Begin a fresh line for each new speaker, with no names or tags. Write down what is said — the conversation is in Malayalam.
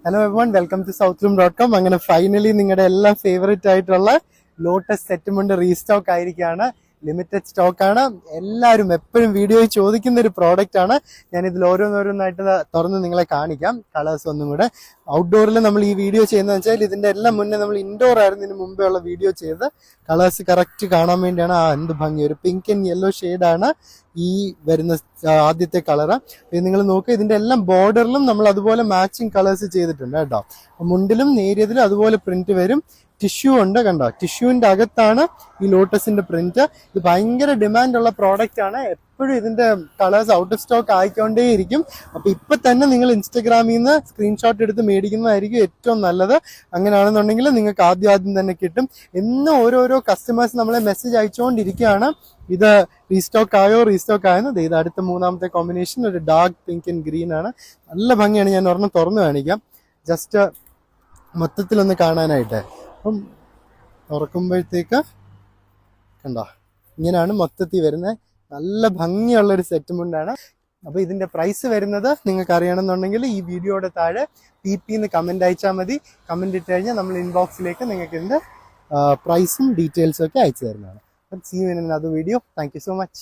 Hello എവ്വൺ, welcome to southroom.com. അങ്ങനെ ഫൈനലി നിങ്ങളുടെ എല്ലാം ഫേവറേറ്റ് ആയിട്ടുള്ള ലോട്ടസ് സെറ്റുമുണ്ട് റീസ്റ്റോക്ക് ആയിരിക്കുകയാണ്. ലിമിറ്റഡ് സ്റ്റോക്കാണ്. എല്ലാവരും എപ്പോഴും വീഡിയോയിൽ ചോദിക്കുന്ന ഒരു പ്രോഡക്റ്റ് ആണ്. ഞാൻ ഇതിൽ ഓരോന്നോരോന്നായിട്ട് തുറന്ന് നിങ്ങളെ കാണിക്കാം. കളേഴ്സ് ഒന്നും കൂടെ. ഔട്ട്ഡോറിൽ നമ്മൾ ഈ വീഡിയോ ചെയ്യുന്നത് വെച്ചാൽ ഇതിന്റെ എല്ലാം മുന്നേ നമ്മൾ ഇൻഡോർ ആയിരുന്നു ഇതിന് മുമ്പേ ഉള്ള വീഡിയോ ചെയ്ത് കളേഴ്സ് കറക്റ്റ് കാണാൻ വേണ്ടിയാണ്. എന്ത് ഭംഗി, ഒരു പിങ്ക് ആൻഡ് യെല്ലോ ഷെയ്ഡാണ് ഈ വരുന്ന ആദ്യത്തെ കളറ്. നിങ്ങൾ നോക്കുക, ഇതിന്റെ എല്ലാം ബോർഡറിലും നമ്മൾ അതുപോലെ മാച്ചിങ് കളേഴ്സ് ചെയ്തിട്ടുണ്ട് കേട്ടോ. മുണ്ടിലും നേരിയതിലും അതുപോലെ പ്രിന്റ് വരും. ടിഷ്യൂ ഉണ്ട്, കണ്ടോ? ടിഷ്യൂവിന്റെ അകത്താണ് ഈ ലോട്ടസിന്റെ പ്രിന്റ്. ഇത് ഭയങ്കര ഡിമാൻഡ് ഉള്ള പ്രോഡക്റ്റ് ആണ്. എപ്പോഴും ഇതിന്റെ കളേഴ്സ് ഔട്ട് ഓഫ് സ്റ്റോക്ക് ആയിക്കൊണ്ടേയിരിക്കും. അപ്പൊ ഇപ്പൊ തന്നെ നിങ്ങൾ ഇൻസ്റ്റഗ്രാമിൽ നിന്ന് സ്ക്രീൻഷോട്ട് എടുത്ത് മേടിക്കുന്നതായിരിക്കും ഏറ്റവും നല്ലത്. അങ്ങനെയാണെന്നുണ്ടെങ്കിൽ നിങ്ങൾക്ക് ആദ്യം തന്നെ കിട്ടും. എന്നും ഓരോരോ കസ്റ്റമേഴ്സ് നമ്മളെ മെസ്സേജ് അയച്ചുകൊണ്ടിരിക്കുകയാണ്, ഇത് റീസ്റ്റോക്ക് ആയെന്ന്. ഇത് അടുത്ത മൂന്നാമത്തെ കോമ്പിനേഷൻ ഒരു ഡാർക്ക് പിങ്ക് ആൻഡ് ഗ്രീൻ ആണ്. നല്ല ഭംഗിയാണ്. ഞാൻ ഒരെണ്ണം തുറന്നു കാണിക്കാം, ജസ്റ്റ് മൊത്തത്തിലൊന്ന് കാണാനായിട്ട്. അപ്പം തുറക്കുമ്പോഴത്തേക്ക് കണ്ടോ, ഇങ്ങനെയാണ് മൊത്തത്തിൽ വരുന്നത്. നല്ല ഭംഗിയുള്ളൊരു സെറ്റ് മുണ്ടാണ്. അപ്പൊ ഇതിന്റെ പ്രൈസ് വരുന്നത് നിങ്ങൾക്ക് അറിയണമെന്നുണ്ടെങ്കിൽ ഈ വീഡിയോയുടെ താഴെ PP കമന്റ് അയച്ചാൽ മതി. കമന്റ് ഇട്ട് കഴിഞ്ഞാൽ നമ്മൾ ഇൻബോക്സിലേക്ക് നിങ്ങൾക്ക് ഇതിന്റെ പ്രൈസും ഡീറ്റെയിൽസും ഒക്കെ അയച്ചു തരുന്നതാണ്. See you in another video. Thank you so much.